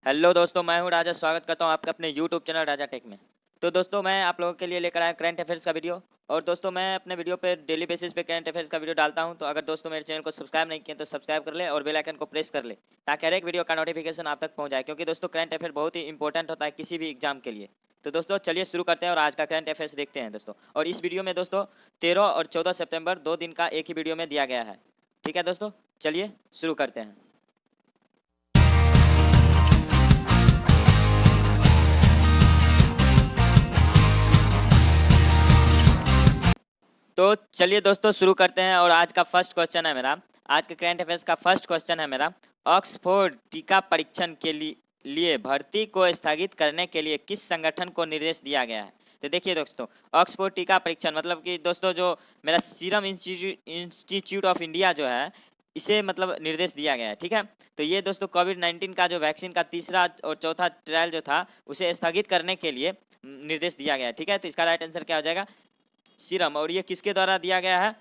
Hello दोस्तों, मैं हूं राजा। स्वागत करता हूं आपका अपने यूट्यूब चैनल राजा टेक में। तो दोस्तों, मैं आप लोगों के लिए लेकर आया करंट अफेयर्स का वीडियो। और दोस्तों, मैं अपने वीडियो पे डेली बेसिस पे करंट अफेयर्स का वीडियो डालता हूं। तो अगर दोस्तों मेरे चैनल को सब्सक्राइब नहीं किए तो सब्सक्राइब कर ले और बेल आइकन को प्रेस कर ले, ताकि हर एक वीडियो का नोटिफिकेशन आप तक पहुंच जाए। क्योंकि दोस्तों, करंट अफेयर बहुत ही इंपॉर्टेंट होता है किसी भी एग्जाम के लिए। तो दोस्तों, चलिए शुरू करते हैं और आज का करंट अफेयर्स देखते हैं दोस्तों। और इस वीडियो में दोस्तों 13 और 14 सितंबर 2 दिन का एक ही वीडियो में दिया गया है। ठीक है दोस्तों, चलिए शुरू करते हैं। तो चलिए दोस्तों शुरू करते हैं। और आज का फर्स्ट क्वेश्चन है मेरा, आज के करंट अफेयर्स का फर्स्ट क्वेश्चन है मेरा, ऑक्सफोर्ड टीका परीक्षण के लिए भर्ती को स्थगित करने के लिए किस संगठन को निर्देश दिया गया है। तो देखिए दोस्तों, ऑक्सफोर्ड टीका परीक्षण मतलब कि दोस्तों जो मेरा सीरम इंस्टीट्यूट ऑफ इंडिया जो है, इसे मतलब निर्देश दिया गया है। ठीक है, तो ये दोस्तों कोविड-19 का जो वैक्सीन का तीसरा और चौथा ट्रायल जो था, उसे स्थगित करने के लिए निर्देश दिया गया है। ठीक है, तो इसका राइट आंसर क्या हो जाएगा, सीरम। और ये किसके द्वारा दिया गया है,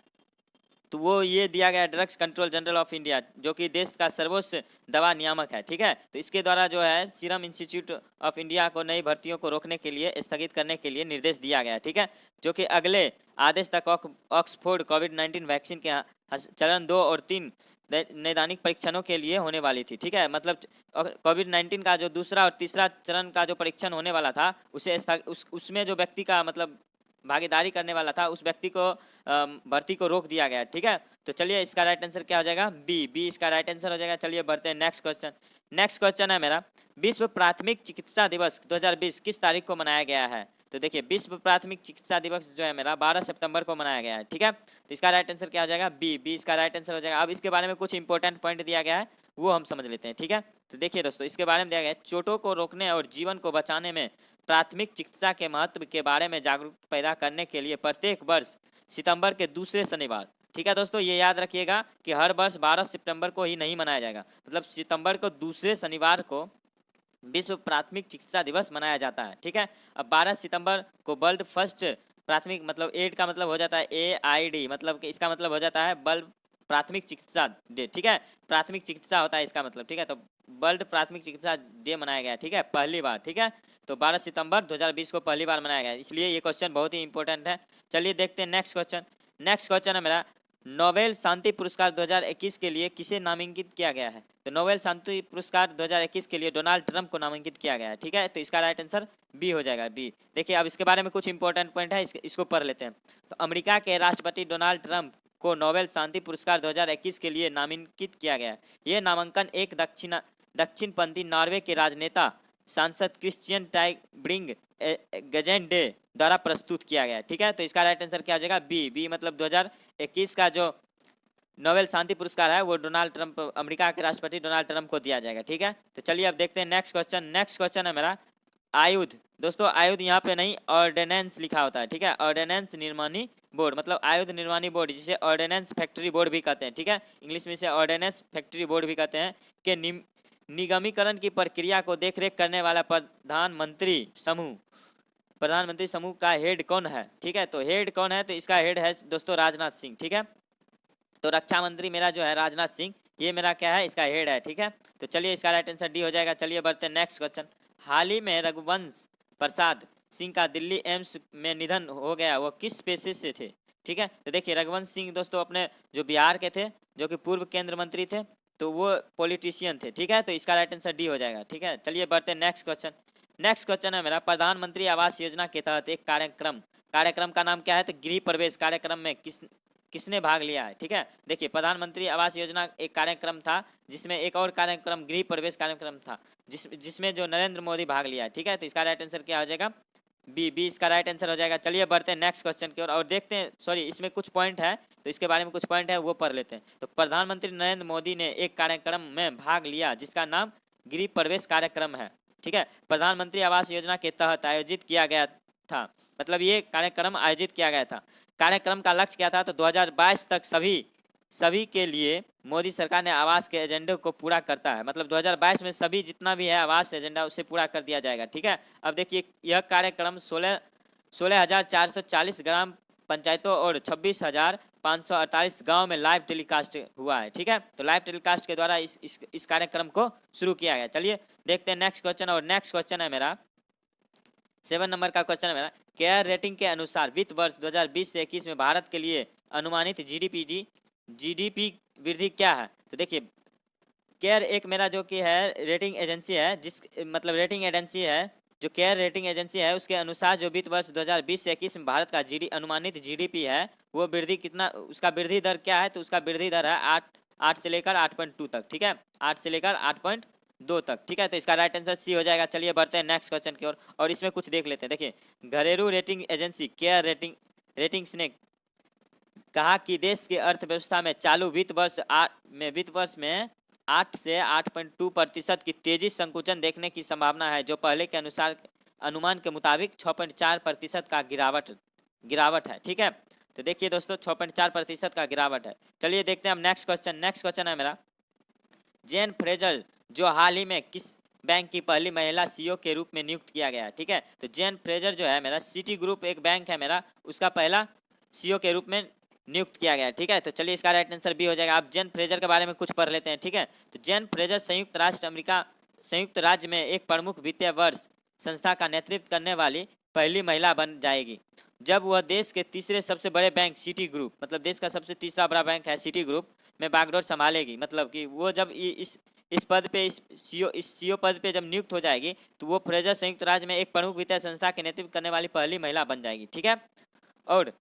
तो वो ये दिया गया drugs control general of India, जो कि देश का सर्वोच्च दवा नियामक है। ठीक है, तो इसके द्वारा जो है सीरम इंस्टीट्यूट ऑफ इंडिया को नई भर्तियों को रोकने के लिए, स्थगित करने के लिए निर्देश दिया गया है। ठीक है, जो कि अगले आदेश तक ऑक्सफोर्ड कोविड-19 वैक्सीन के चरण 2 और 3 नैदानिक परीक्षणों के लिए होने वाली थी। ठीक है, मतलब कोविड-19 का जो दूसरा और तीसरा चरण का जो परीक्षण होने वाला था, उसे उसमें जो व्यक्ति का मतलब भागीदारी करने वाला था, उस व्यक्ति को भर्ती को रोक दिया गया। ठीक है, तो चलिए इसका राइट आंसर क्या हो जाएगा, बी इसका राइट आंसर हो जाएगा। चलिए बढ़ते हैं नेक्स्ट क्वेश्चन। नेक्स्ट क्वेश्चन है मेरा, विश्व प्राथमिक चिकित्सा दिवस 2020 किस तारीख को मनाया गया है। तो देखिए, विश्व प्राथमिक चिकित्सा दिवस जो है मेरा 12 सितंबर को मनाया गया है। ठीक है, तो इसका राइट आंसर क्या हो जाएगा, बी इसका राइट आंसर हो जाएगा। अब इसके बारे में कुछ इंपॉर्टेंट पॉइंट दिया गया है, वो हम समझ लेते हैं। ठीक है, तो देखिए दोस्तों, इसके बारे में दिया गया है, चोटों को रोकने और जीवन को बचाने में प्राथमिक चिकित्सा के महत्व के बारे में जागरूकता पैदा करने के लिए प्रत्येक वर्ष सितंबर के दूसरे शनिवार, ठीक है दोस्तों, ये याद रखिएगा कि हर वर्ष 12 सितंबर को ही नहीं मनाया जाएगा, मतलब सितंबर को दूसरे शनिवार को विश्व प्राथमिक चिकित्सा दिवस मनाया जाता है। ठीक है, अब 12 सितंबर को वर्ल्ड फर्स्ट प्राथमिक, मतलब एड का मतलब हो जाता है AID, मतलब कि इसका मतलब हो जाता है वर्ल्ड प्राथमिक चिकित्सा डे। ठीक है, प्राथमिक चिकित्सा होता है इसका मतलब। ठीक है, तो वर्ल्ड प्राथमिक चिकित्सा डे मनाया गया। ठीक है, पहली बार। ठीक है, तो 12 सितंबर 2020 को पहली बार मनाया गया, इसलिए ये क्वेश्चन बहुत ही इंपॉर्टेंट है। चलिए देखते हैं नेक्स्ट क्वेश्चन। नेक्स्ट क्वेश्चन है मेरा, नोबेल शांति पुरस्कार 2021 के लिए किसे नामांकित किया गया है। तो नोबेल शांति पुरस्कार 2021 के लिए डोनाल्ड ट्रंप को नामांकित किया गया है। ठीक है, तो इसका राइट आंसर बी हो जाएगा, बी। देखिए, अब इसके बारे में कुछ इंपॉर्टेंट पॉइंट है, इसको पढ़ लेते हैं। तो अमेरिका के राष्ट्रपति डोनाल्ड ट्रंप को नोबेल शांति पुरस्कार 2021 के लिए नामांकित किया गया है। ये नामांकन एक दक्षिणपंथी नॉर्वे के राजनेता सांसद क्रिश्चियन टाइब्रिंग गजेंडे द्वारा प्रस्तुत किया गया है। ठीक है, तो इसका राइट आंसर क्या हो जाएगा, बी मतलब 2021 का जो नोबेल शांति पुरस्कार है वो डोनाल्ड ट्रंप, अमेरिका के राष्ट्रपति डोनाल्ड ट्रंप को दिया जाएगा। ठीक है, तो चलिए अब देखते हैं नेक्स्ट क्वेश्चन। नेक्स्ट क्वेश्चन है मेरा, आयुध। दोस्तों, आयुध यहाँ पे नहीं, ऑर्डिनेंस लिखा होता है। ठीक है, ऑर्डिनेंस निर्माणी बोर्ड, मतलब आयुध निर्माणी बोर्ड, जिसे ऑर्डिनेंस फैक्ट्री बोर्ड भी कहते हैं। ठीक है, इंग्लिश में इसे ऑर्डिनेंस फैक्ट्री बोर्ड भी कहते हैं, के निगमीकरण की प्रक्रिया को देखरेख करने वाला प्रधानमंत्री समूह का हेड कौन है। ठीक है, तो हेड कौन है, तो इसका हेड है दोस्तों राजनाथ सिंह। ठीक है, तो रक्षा मंत्री मेरा जो है राजनाथ सिंह, ये मेरा क्या है, इसका हेड है। ठीक है, तो चलिए इसका राइट आंसर डी हो जाएगा। चलिए बढ़ते हैं नेक्स्ट क्वेश्चन। हाल ही में रघुवंश प्रसाद सिंह का दिल्ली एम्स में निधन हो गया, वो किस पेशे से थे। ठीक है, तो देखिए रघुवंश सिंह दोस्तों अपने जो बिहार के थे, जो कि पूर्व केंद्र मंत्री थे, तो वो पॉलिटिशियन थे। ठीक है, तो इसका राइट आंसर डी हो जाएगा। ठीक है, चलिए बढ़ते हैं नेक्स्ट क्वेश्चन। नेक्स्ट क्वेश्चन है मेरा, प्रधानमंत्री आवास योजना के तहत एक कार्यक्रम का नाम क्या है, तो गृह प्रवेश कार्यक्रम में किसने भाग लिया है। ठीक है, देखिए प्रधानमंत्री आवास योजना एक कार्यक्रम था, जिसमें एक और कार्यक्रम गृह प्रवेश कार्यक्रम था, जिसमें जो नरेंद्र मोदी भाग लिया है। ठीक है, तो इसका राइट आंसर क्या हो जाएगा, बी इसका राइट आंसर हो जाएगा। चलिए बढ़ते हैं नेक्स्ट क्वेश्चन की ओर और देखते हैं, सॉरी इसमें कुछ पॉइंट है, तो इसके बारे में कुछ पॉइंट है वो पढ़ लेते हैं। तो प्रधानमंत्री नरेंद्र मोदी ने एक कार्यक्रम में भाग लिया जिसका नाम गृह प्रवेश कार्यक्रम है। ठीक है, प्रधानमंत्री आवास योजना के तहत आयोजित किया गया था, मतलब ये कार्यक्रम आयोजित किया गया था। कार्यक्रम का लक्ष्य क्या था, तो 2022 तक सभी के लिए मोदी सरकार ने आवास के एजेंडे को पूरा करता है, मतलब 2022 में सभी जितना भी है आवास एजेंडा उसे पूरा कर दिया जाएगा। ठीक है, अब देखिए यह कार्यक्रम 16,440 ग्राम पंचायतों और 548 गांव में लाइव टेलीकास्ट हुआ है। ठीक है, तो लाइव टेलीकास्ट के द्वारा इस कार्यक्रम को शुरू किया गया। चलिए देखते हैं नेक्स्ट क्वेश्चन, और नेक्स्ट क्वेश्चन है मेरा 7 नंबर का क्वेश्चन है मेरा, केयर रेटिंग के अनुसार वित्त वर्ष 2020 से 21 में भारत के लिए अनुमानित जीडीपी वृद्धि क्या है। तो देखिए केयर एक मेरा जो कि है रेटिंग एजेंसी है, जिस मतलब रेटिंग एजेंसी है जो केयर रेटिंग एजेंसी है, उसके अनुसार जो वित्त वर्ष 2020 से 21 में भारत का अनुमानित जीडीपी है वो वृद्धि कितना, उसका वृद्धि दर क्या है। तो उसका वृद्धि दर है 8 से लेकर 8.2 तक। ठीक है, 8 से लेकर 8.2 तक। ठीक है, तो इसका राइट आंसर सी हो जाएगा। चलिए बढ़ते हैं नेक्स्ट क्वेश्चन की ओर, और इसमें कुछ देख लेते हैं। देखिए घरेलू रेटिंग एजेंसी केयर रेटिंग्स ने कहा कि देश की अर्थव्यवस्था में चालू वित्त वर्ष में 8 से 8.2% की तेजी संकुचन देखने की संभावना है, जो पहले के अनुमान के मुताबिक 6.4% का गिरावट है। ठीक है, तो देखिए दोस्तों 6.4% का गिरावट है। चलिए देखते हैं हम नेक्स्ट क्वेश्चन है मेरा, जेन फ्रेजर जो हाल ही में किस बैंक की पहली महिला सीईओ के रूप में नियुक्त किया गया है। ठीक है, तो जेन फ्रेजर जो है मेरा सिटी ग्रुप एक बैंक है मेरा, उसका पहला सीईओ के रूप में नियुक्त किया गया। ठीक है, तो चलिए इसका राइट आंसर बी हो जाएगा। आप जेन फ्रेजर के बारे में कुछ पढ़ लेते हैं। ठीक है, तो जेन फ्रेजर संयुक्त राज्य में एक प्रमुख वित्तीय वर्ष संस्था का नेतृत्व करने वाली पहली महिला बन जाएगी, जब वह देश के तीसरे सबसे बड़े बैंक सिटी ग्रुप, मतलब देश का सबसे तीसरा बड़ा बैंक है सिटी ग्रुप में बागडोर संभालेगी। मतलब कि वो जब इस पद पे इस सीईओ पद पे जब नियुक्त हो जाएगी, तो वो फ्रेजर संयुक्त राज्य में एक प्रमुख वित्तीय संस्था के नेतृत्व करने वाली पहली महिला बन जाएगी। ठीक है, और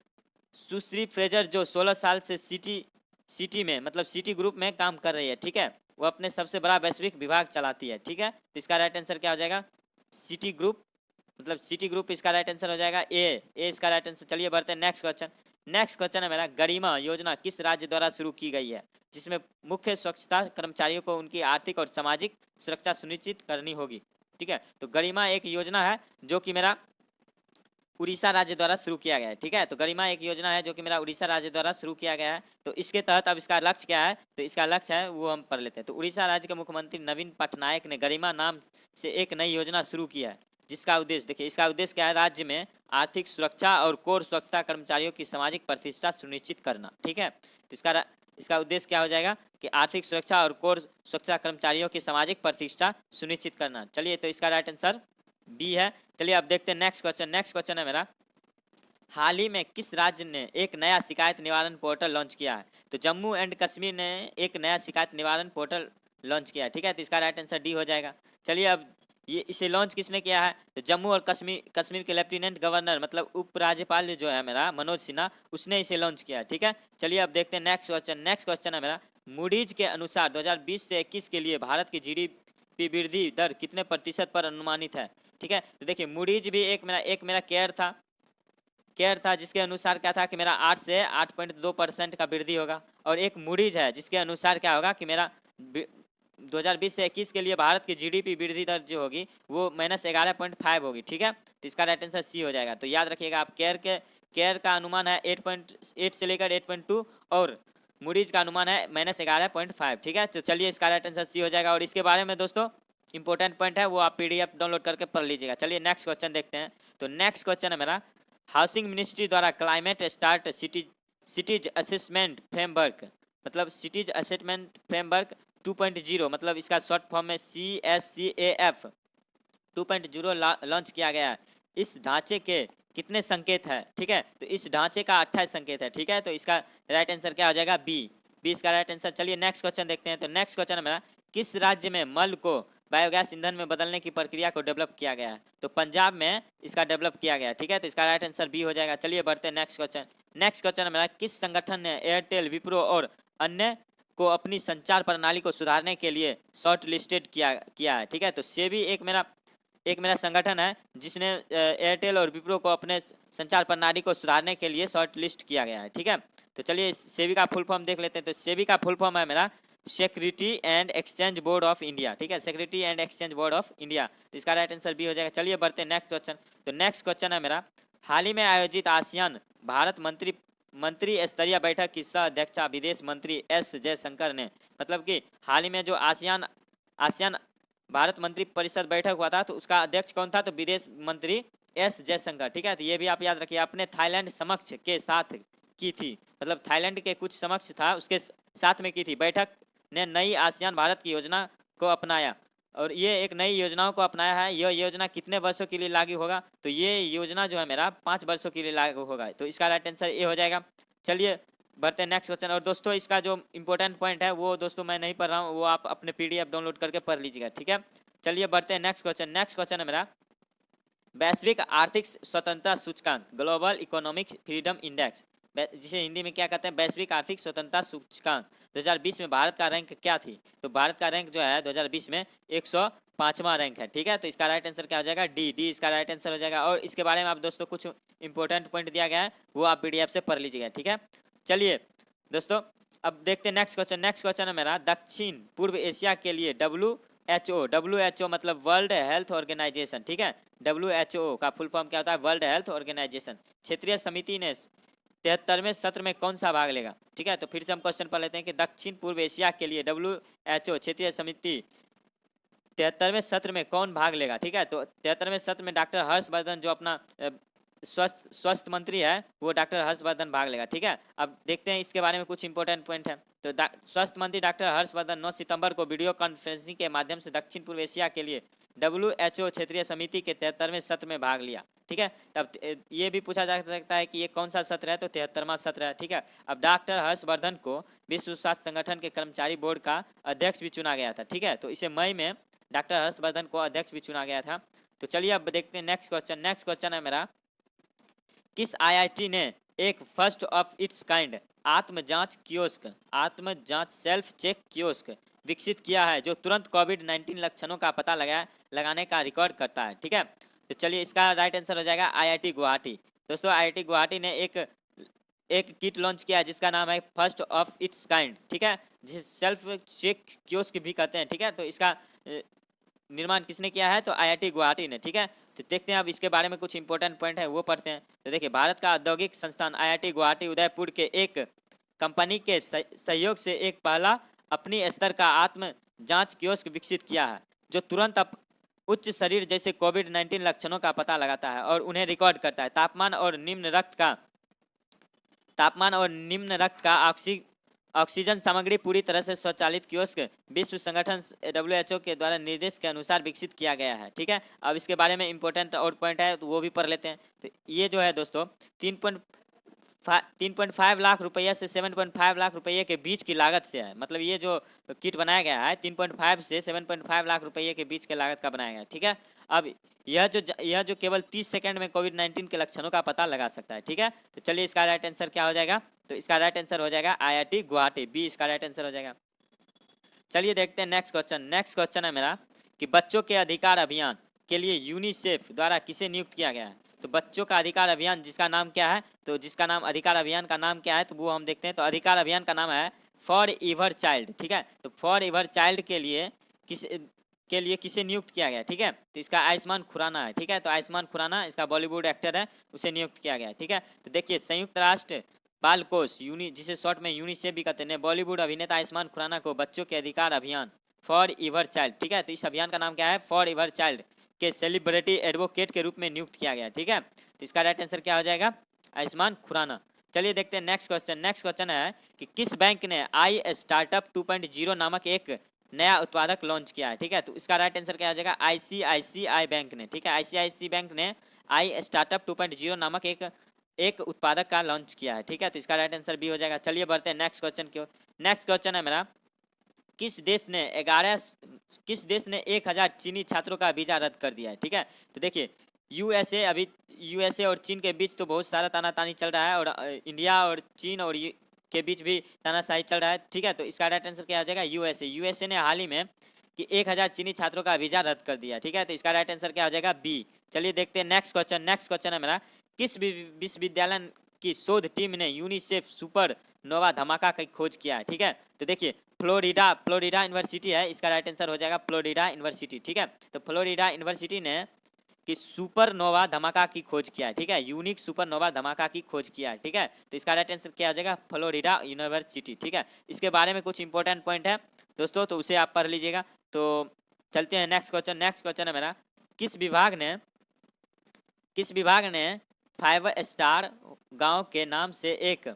सुश्री फ्रेजर जो 16 साल से सिटी में मतलब सिटी ग्रुप में काम कर रही है। ठीक है, वो अपने सबसे बड़ा वैश्विक विभाग चलाती है। ठीक है, तो इसका राइट आंसर क्या हो जाएगा, सिटी ग्रुप, मतलब सिटी ग्रुप इसका राइट आंसर हो जाएगा ए इसका राइट आंसर। चलिए बढ़ते हैं नेक्स्ट क्वेश्चन है मेरा, गरिमा योजना किस राज्य द्वारा शुरू की गई है, जिसमें मुख्य स्वच्छता कर्मचारियों को उनकी आर्थिक और सामाजिक सुरक्षा सुनिश्चित करनी होगी। ठीक है, तो गरिमा एक योजना है जो कि मेरा उड़ीसा राज्य द्वारा शुरू किया गया है। ठीक है, तो गरिमा एक योजना है जो कि मेरा उड़ीसा राज्य द्वारा शुरू किया गया है। तो इसके तहत अब इसका लक्ष्य क्या है, तो इसका लक्ष्य है वो हम पढ़ लेते हैं। तो उड़ीसा राज्य के मुख्यमंत्री नवीन पटनायक ने गरिमा नाम से एक नई योजना शुरू किया है, जिसका उद्देश्य देखिए, इसका उद्देश्य क्या है, राज्य में आर्थिक सुरक्षा और कोर स्वच्छता कर्मचारियों की सामाजिक प्रतिष्ठा सुनिश्चित करना। ठीक है, तो इसका उद्देश्य क्या हो जाएगा कि आर्थिक सुरक्षा और कोर स्वच्छता कर्मचारियों की सामाजिक प्रतिष्ठा सुनिश्चित करना। चलिए तो इसका राइट आंसर बी है। चलिए अब देखते हैं नेक्स्ट क्वेश्चन है मेरा, हाल ही में किस राज्य ने एक नया शिकायत निवारण पोर्टल लॉन्च किया है। तो जम्मू एंड कश्मीर ने एक नया शिकायत निवारण पोर्टल लॉन्च किया है। ठीक है, तो इसका राइट आंसर डी हो जाएगा। चलिए अब इसे लॉन्च किसने किया है, तो जम्मू और कश्मीर के लेफ्टिनेंट गवर्नर मतलब उपराज्यपाल जो है मेरा मनोज सिन्हा, उसने इसे लॉन्च किया है। ठीक है, चलिए अब देखते हैं नेक्स्ट क्वेश्चन है मेरा, मूडीज के अनुसार 2020 से 21 के लिए भारत की जीडीपी वृद्धि दर कितने प्रतिशत पर अनुमानित है। ठीक है, तो देखिए मूडीज भी एक मेरा केयर था जिसके अनुसार क्या था कि मेरा 8 से 8.2% का वृद्धि होगा, और एक मूडीज है जिसके अनुसार क्या होगा कि मेरा 2020 से 21 के लिए भारत की जीडीपी वृद्धि दर जो होगी वो -11.5 होगी। ठीक है, तो इसका राइट आंसर सी हो जाएगा। तो याद रखिएगा आप केयर का अनुमान है 8 से लेकर 8.2 और मूडीज का अनुमान है -11.5। ठीक है, तो चलिए इसका राइट आंसर सी हो जाएगा। और इसके बारे में दोस्तों इंपॉर्टेंट पॉइंट है वो आप पीडीएफ डाउनलोड करके पढ़ लीजिएगा। चलिए नेक्स्ट क्वेश्चन देखते हैं। तो नेक्स्ट क्वेश्चन है मेरा, हाउसिंग मिनिस्ट्री द्वारा climate start cities assessment framework मतलब सिटीज असेसमेंट फ्रेमवर्क 2.0 मतलब इसका शॉर्ट फॉर्म में CSCAF 2.0 लॉन्च किया गया है। इस ढांचे के कितने संकेत है। ठीक है, तो इस ढांचे का 28 संकेत है। ठीक है, तो इसका राइट आंसर क्या हो जाएगा, बी इसका राइट आंसर। चलिए नेक्स्ट क्वेश्चन देखते हैं। तो नेक्स्ट क्वेश्चन है मेरा, किस राज्य में मल को बायोगैस ईंधन में बदलने की प्रक्रिया को डेवलप किया गया है। तो पंजाब में इसका डेवलप किया गया है। ठीक है, तो इसका राइट आंसर बी हो जाएगा। चलिए बढ़ते हैं नेक्स्ट क्वेश्चन है मेरा, किस संगठन ने एयरटेल, विप्रो और अन्य को अपनी संचार प्रणाली को सुधारने के लिए शॉर्ट लिस्टेड किया है। ठीक है, तो सेबी एक मेरा संगठन है जिसने एयरटेल और विप्रो को अपने संचार प्रणाली को सुधारने के लिए शॉर्ट लिस्ट किया गया है। ठीक है, तो चलिए सेबी का फुल फॉर्म देख लेते हैं। तो सेबी का फुल फॉर्म है मेरा security and exchange board of India. ठीक है, security and exchange board of India, तो इसका राइट आंसर बी हो जाएगा। चलिए बढ़ते हैं नेक्स्ट क्वेश्चन। तो नेक्स्ट क्वेश्चन है मेरा, हाल ही में आयोजित आसियान भारत मंत्री स्तरीय बैठक की सह अध्यक्षता विदेश मंत्री एस जयशंकर ने, मतलब कि हाल ही में जो आसियान भारत मंत्री परिषद बैठक हुआ था तो उसका अध्यक्ष कौन था, तो विदेश मंत्री एस जयशंकर। ठीक है, तो ये भी आप याद रखिए, अपने थाईलैंड समक्ष के साथ की थी, मतलब थाईलैंड के कुछ समक्ष था उसके साथ में की थी। बैठक ने नई आसियान भारत की योजना को अपनाया, और ये एक नई योजनाओं को अपनाया है। यह योजना कितने वर्षों के लिए लागू होगा? तो ये योजना जो है मेरा 5 वर्षों के लिए लागू होगा। तो इसका राइट आंसर ये हो जाएगा। चलिए बढ़ते हैं नेक्स्ट क्वेश्चन। और दोस्तों इसका जो इंपॉर्टेंट पॉइंट है वो दोस्तों मैं नहीं पढ़ रहा हूँ, वो आप अपने PDF डाउनलोड करके पढ़ लीजिएगा, ठीक है। चलिए बढ़ते हैं नेक्स्ट क्वेश्चन। नेक्स्ट क्वेश्चन है मेरा, वैश्विक आर्थिक स्वतंत्रता सूचकांक, ग्लोबल इकोनॉमिक फ्रीडम इंडेक्स, जिसे हिंदी में क्या कहते हैं, वैश्विक आर्थिक स्वतंत्रता सूचकांक 2020 में भारत का रैंक क्या थी? तो भारत का रैंक जो है 2020 में 105वां रैंक है, ठीक है। तो इसका राइट आंसर क्या हो जाएगा? डी इसका राइट आंसर हो जाएगा। और इसके बारे में आप दोस्तों कुछ इंपॉर्टेंट पॉइंट दिया गया है, वो आप PDF से पढ़ लीजिएगा, ठीक है। चलिए दोस्तों अब देखते हैं नेक्स्ट क्वेश्चन। नेक्स्ट क्वेश्चन है मेरा, दक्षिण पूर्व एशिया के लिए WHO मतलब वर्ल्ड हेल्थ ऑर्गेनाइजेशन, ठीक है। WHO का फुल फॉर्म क्या होता है? World Health Organization. क्षेत्रीय समिति ने 73वें सत्र में कौन सा भाग लेगा? ठीक है, तो फिर से हम क्वेश्चन पढ़ लेते हैं कि दक्षिण पूर्व एशिया के लिए WHO क्षेत्रीय समिति 73वें सत्र में कौन भाग लेगा? ठीक है, तो 73वें सत्र में डॉक्टर हर्षवर्धन जो अपना स्वास्थ्य मंत्री है वो डॉक्टर हर्षवर्धन भाग लेगा, ठीक है। अब देखते हैं इसके बारे में कुछ इंपॉर्टेंट पॉइंट है। तो स्वास्थ्य मंत्री डॉक्टर हर्षवर्धन 9 सितंबर को वीडियो कॉन्फ्रेंसिंग के माध्यम से दक्षिण पूर्व एशिया के लिए WHO क्षेत्रीय समिति के 73वें सत्र में भाग लिया, ठीक है। तब ये भी पूछा जा सकता है कि ये कौन सा सत्र है? तो 73वां सत्र है, ठीक है। अब डॉक्टर हर्षवर्धन को विश्व स्वास्थ्य संगठन के कर्मचारी बोर्ड का अध्यक्ष भी चुना गया था, ठीक है। तो इसे मई में डॉक्टर हर्षवर्धन को अध्यक्ष भी चुना गया था। तो चलिए अब देखते हैं नेक्स्ट क्वेश्चन। नेक्स्ट क्वेश्चन है मेरा, किस IIT ने एक फर्स्ट ऑफ इट्स काइंड आत्म जांच सेल्फ चेक कियोस्क विकसित किया है, जो तुरंत COVID-19 लक्षणों का पता लगाने का रिकॉर्ड करता है, ठीक है। तो चलिए इसका राइट आंसर हो जाएगा IIT गुवाहाटी। दोस्तों IIT गुवाहाटी ने एक किट लॉन्च किया है जिसका नाम है फर्स्ट ऑफ इट्स काइंड, ठीक है, जिसे सेल्फ चेक कियोस्क भी कहते हैं, ठीक है। तो इसका निर्माण किसने किया है? तो IIT गुवाहाटी ने, ठीक है। तो देखते हैं अब इसके बारे में कुछ इंपॉर्टेंट पॉइंट है वो पढ़ते हैं। तो देखिए, भारत का औद्योगिक संस्थान IIT गुवाहाटी उदयपुर के एक कंपनी के सहयोग से एक पहला अपनी स्तर का आत्म जांच कियोस्क विकसित किया है, जो तुरंत उच्च शरीर जैसे COVID-19 लक्षणों का पता लगाता है और उन्हें रिकॉर्ड करता है। तापमान और निम्न रक्त का ऑक्सीजन सामग्री पूरी तरह से स्वचालित कियोस्क विश्व संगठन WHO के द्वारा निर्देश के अनुसार विकसित किया गया है, ठीक है। अब इसके बारे में इंपॉर्टेंट और पॉइंट है तो वो भी पढ़ लेते हैं। तो ये जो है दोस्तों 3.5 लाख रुपये से 7.5 लाख रुपये के बीच की लागत से है, मतलब ये जो किट बनाया गया है 3.5 से 7.5 लाख रुपये के बीच के लागत का बनाया गया है, ठीक है। अब यह जो केवल 30 सेकंड में COVID-19 के लक्षणों का पता लगा सकता है, ठीक है। तो चलिए इसका राइट आंसर क्या हो जाएगा? तो इसका राइट आंसर हो जाएगा IIT गुवाहाटी, B इसका राइट आंसर हो जाएगा। चलिए देखते हैं नेक्स्ट क्वेश्चन। नेक्स्ट क्वेश्चन है मेरा कि बच्चों के अधिकार अभियान के लिए यूनिसेफ द्वारा किसे नियुक्त किया गया है? तो बच्चों का अधिकार अभियान जिसका नाम क्या है? तो जिसका नाम अधिकार अभियान का नाम क्या है तो वो हम देखते हैं। तो अधिकार अभियान का नाम है फॉर एवर चाइल्ड, ठीक है। तो फॉर एवर चाइल्ड के लिए किसे नियुक्त किया गया, ठीक है। तो इसका आयुष्मान खुराना है, ठीक है। तो आयुष्मान खुराना इसका बॉलीवुड एक्टर है, उसे नियुक्त किया गया है, ठीक है। तो देखिए, संयुक्त राष्ट्र बाल कोष जिसे शॉर्ट में यूनिसेफ भी कहते हैं, बॉलीवुड अभिनेता आयुष्मान खुराना को बच्चों के अधिकार अभियान फॉर एवर चाइल्ड, ठीक है। तो इस अभियान का नाम क्या है? फॉर एवर चाइल्ड के सेलिब्रिटी एडवोकेट के रूप में नियुक्त किया गया, ठीक है। तो इसका राइट आंसर क्या हो जाएगा? आयुष्मान खुराना। चलिए देखते हैं नेक्स्ट क्वेश्चन। नेक्स्ट क्वेश्चन है कि किस बैंक ने आई स्टार्टअप 2.0 नामक एक नया उत्पादक लॉन्च किया है, ठीक है। तो इसका राइट आंसर क्या हो जाएगा? ICICI बैंक ने, ठीक है। ICICI बैंक ने आई स्टार्टअप 2.0 नामक एक उत्पादक का लॉन्च किया है, ठीक है। तो इसका राइट आंसर भी हो जाएगा। चलिए बढ़ते हैं नेक्स्ट क्वेश्चन की ओर। नेक्स्ट क्वेश्चन है मेरा, किस देश ने 1000 चीनी छात्रों का वीजा रद्द कर दिया है, ठीक है। तो देखिए, यूएसए और चीन के बीच तो बहुत सारा तानातानी चल रहा है, और इंडिया और चीन और के बीच भी तानाशाही चल रहा है, ठीक है। तो इसका राइट आंसर क्या हो जाएगा? यूएसए ने हाल ही में कि 1000 चीनी छात्रों का वीजा रद्द कर दिया, ठीक है। तो इसका राइट आंसर क्या हो जाएगा? B। चलिए देखते हैं नेक्स्ट क्वेश्चन। नेक्स्ट क्वेश्चन है मेरा, किस विश्वविद्यालय की शोध टीम ने यूनिसेफ सुपर नोवा धमाका की खोज किया है, ठीक है। तो देखिए, फ्लोरिडा यूनिवर्सिटी है, इसका राइट आंसर हो जाएगा फ्लोरिडा यूनिवर्सिटी, ठीक है। तो फ्लोरिडा यूनिवर्सिटी ने कि सुपरनोवा धमाका की खोज किया है, ठीक है। यूनिक सुपरनोवा धमाका की खोज किया है, ठीक है। तो इसका राइट आंसर क्या हो जाएगा? फ्लोरिडा यूनिवर्सिटी, ठीक है। इसके बारे में कुछ इंपॉर्टेंट पॉइंट है दोस्तों, तो उसे आप पढ़ लीजिएगा। तो चलते हैं नेक्स्ट क्वेश्चन। नेक्स्ट क्वेश्चन है मेरा, किस विभाग ने 5 स्टार गांव के नाम से एक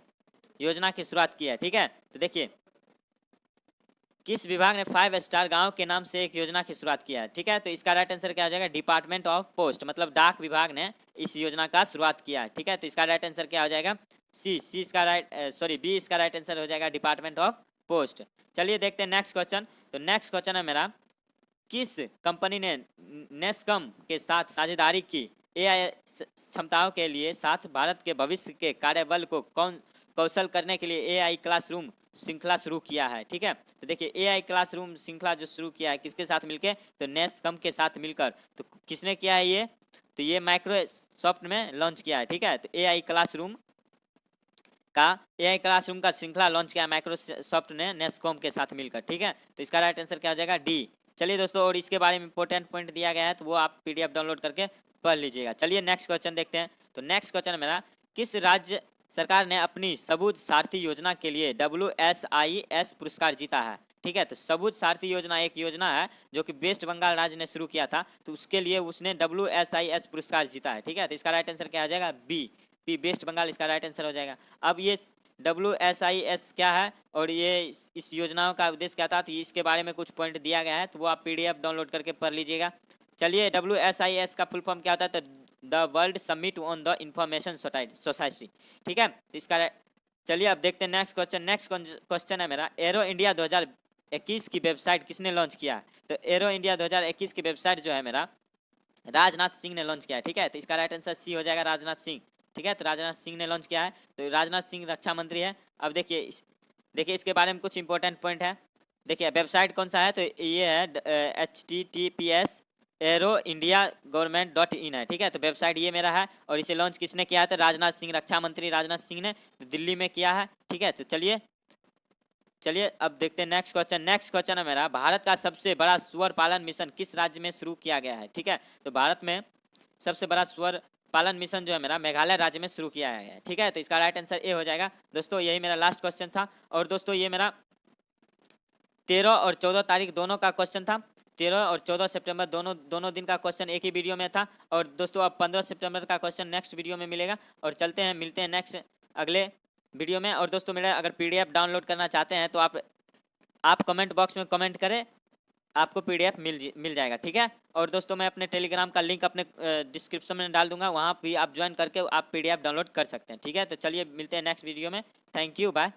योजना की शुरुआत की है। ठीक है, तो देखिए किस विभाग ने 5 स्टार गांव के नाम से एक योजना की शुरुआत किया है। ठीक है, तो इसका राइट आंसर क्या हो जाएगा, डिपार्टमेंट ऑफ पोस्ट, मतलब डाक विभाग ने इस योजना का शुरुआत किया है। ठीक है, तो इसका राइट आंसर क्या हो जाएगा, सी इसका बी इसका राइट आंसर हो जाएगा डिपार्टमेंट ऑफ पोस्ट। चलिए देखते हैं नेक्स्ट क्वेश्चन। तो नेक्स्ट क्वेश्चन है मेरा, किस कंपनी ने नेस्कम के साथ साझेदारी की एआई क्षमताओं के लिए साथ भारत के भविष्य के कार्यबल को कौशल करने के लिए एआई क्लासरूम श्रृंखला शुरू किया है। ठीक है, तो देखिए एआई क्लासरूम श्रृंखला जो शुरू किया है किसके साथ मिलकर, तो नेस्कम के साथ मिलकर। तो किसने किया है ये, तो ये माइक्रोसॉफ्ट में लॉन्च किया है। ठीक है, तो एआई क्लासरूम का श्रृंखला लॉन्च किया माइक्रोसॉफ्ट ने नेस्कॉम के साथ मिलकर। ठीक है, तो इसका राइट आंसर क्या हो जाएगा, डी। चलिए दोस्तों, और इसके बारे में इंपॉर्टेंट पॉइंट दिया गया है तो वो आप पीडीएफ डाउनलोड करके पढ़ लीजिएगा। चलिए नेक्स्ट क्वेश्चन देखते हैं। तो नेक्स्ट क्वेश्चन मेरा, किस राज्य सरकार ने अपनी सबुज सारथी योजना के लिए WSIS पुरस्कार जीता है। ठीक है, तो सबुज सारथी योजना एक योजना है जो कि वेस्ट बंगाल राज्य ने शुरू किया था, तो उसके लिए उसने WSIS पुरस्कार जीता है। ठीक है, तो इसका राइट आंसर क्या आ जाएगा, बी वेस्ट बंगाल इसका राइट आंसर हो जाएगा। अब ये WSIS क्या है और ये इस योजनाओं का उद्देश्य क्या था, तो इसके बारे में कुछ पॉइंट दिया गया है, तो वो आप PDF डाउनलोड करके पढ़ लीजिएगा। चलिए WSIS का फुल फॉर्म क्या होता है, तो the world summit on the information society. ठीक है, तो इसका चलिए अब देखते हैं नेक्स्ट क्वेश्चन। नेक्स्ट क्वेश्चन है मेरा, एरो इंडिया 2021 की वेबसाइट किसने लॉन्च किया है। तो एरो इंडिया 2021 की वेबसाइट जो है मेरा राजनाथ सिंह ने लॉन्च किया है। ठीक है, तो इसका राइट आंसर सी हो जाएगा, राजनाथ सिंह। ठीक है, तो राजनाथ सिंह ने लॉन्च किया है, तो राजनाथ सिंह रक्षा मंत्री है। अब देखिए इसके बारे में कुछ इंपॉर्टेंट पॉइंट है। देखिए वेबसाइट कौन सा है, तो ये है https aeroindia.government.in है। ठीक है, तो वेबसाइट ये मेरा है और इसे लॉन्च किसने किया है, तो राजनाथ सिंह, रक्षा मंत्री राजनाथ सिंह ने दिल्ली में किया है। ठीक है, तो चलिए अब देखते हैं नेक्स्ट क्वेश्चन। नेक्स्ट क्वेश्चन है मेरा, भारत का सबसे बड़ा सुअर पालन मिशन किस राज्य में शुरू किया गया है। ठीक है, तो भारत में सबसे बड़ा सुअर पालन मिशन जो है मेरा मेघालय राज्य में शुरू किया गया है। ठीक है, तो इसका राइट आंसर ए हो जाएगा। दोस्तों यही मेरा लास्ट क्वेश्चन था, और दोस्तों ये मेरा 13 और 14 तारीख दोनों का क्वेश्चन था। 13 और 14 सितंबर दोनों दिन का क्वेश्चन एक ही वीडियो में था, और दोस्तों अब 15 सितंबर का क्वेश्चन नेक्स्ट वीडियो में मिलेगा। और मिलते हैं नेक्स्ट अगले वीडियो में। और दोस्तों मेरा अगर PDF डाउनलोड करना चाहते हैं तो आप कमेंट बॉक्स में कमेंट करें, आपको PDF मिल जाएगा। ठीक है, और दोस्तों मैं अपने टेलीग्राम का लिंक अपने डिस्क्रिप्शन में डाल दूंगा, वहाँ भी आप ज्वाइन करके आप PDF डाउनलोड कर सकते हैं। ठीक है, तो चलिए मिलते हैं नेक्स्ट वीडियो में। Thank you, bye.